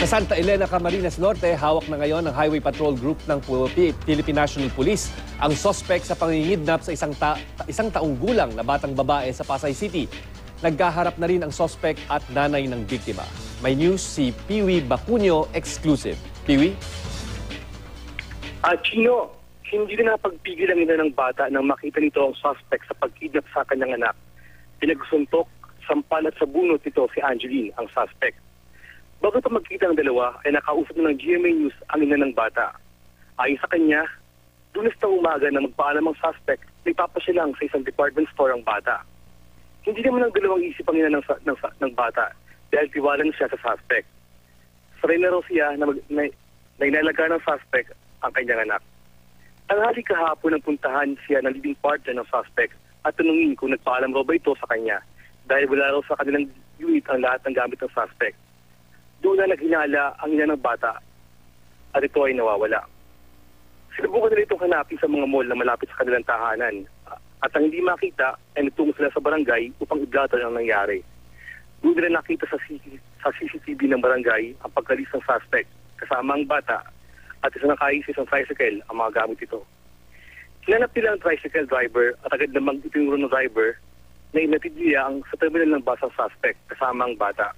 Sa Santa Elena, Camarines Norte, hawak na ngayon ng Highway Patrol Group ng Philippine National Police ang sospek sa pangingidnap sa isang taong gulang na batang babae sa Pasay City. Nagkaharap na rin ang sospek at nanay ng biktima. May news si Piwi Bacunio, exclusive. Piwi? Chino, hindi na napagpigil ang ina ng bata nang makita nito ang suspect sa pagkidnap sa kanyang anak. Pinagsuntok, sampal at sabunot nito si Angeline, ang suspect. Bago pa magkita ang dalawa, ay nakausap ng GMA News ang ina ng bata. Ayon sa kanya, Lunes na umaga na magpaalam ang suspect, nagpapasilang sa isang department store ang bata. Hindi naman ang dalawang isip ang ina ng bata dahil tiwala siya sa suspect. Saray na raw siya na inalaga ng suspect ang kanyang anak. Tanghali kahapon ang puntahan siya ng living partner ng suspect at tanungin kung nagpaalam raw ba ito sa kanya dahil wala raw sa kanilang unit ang lahat ng gamit ng suspect. Doon na naghinala ang ina ng bata at ito ay nawawala. Sinubukan nila itong hanapin sa mga mall na malapit sa kanilang tahanan at ang hindi makita ay nagtungo sila sa barangay upang iblato ang nangyari. Doon nila nakita sa CCTV ng barangay ang pagkalis ng suspect kasama ang bata at isa nakais isang tricycle ang mga gamit ito. Hinanap nila ang tricycle driver at agad namang itinuro ng driver na inatid niya sa terminal ng bus ang suspect kasama ang bata.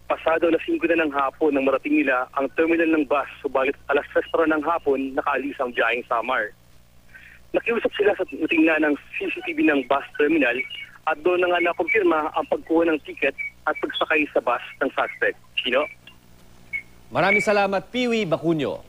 Pasado alas 5 na ng hapon nang marating nila ang terminal ng bus, subalit alas 3 ng hapon nakaalis ang biyaheng Samar. Nakiusap sila sa tingnan ng CCTV ng bus terminal at doon na nga nakumpirma ang pagkuha ng ticket at pagsakay sa bus ng suspect. Sino? Maraming salamat, Piwi Bacunio.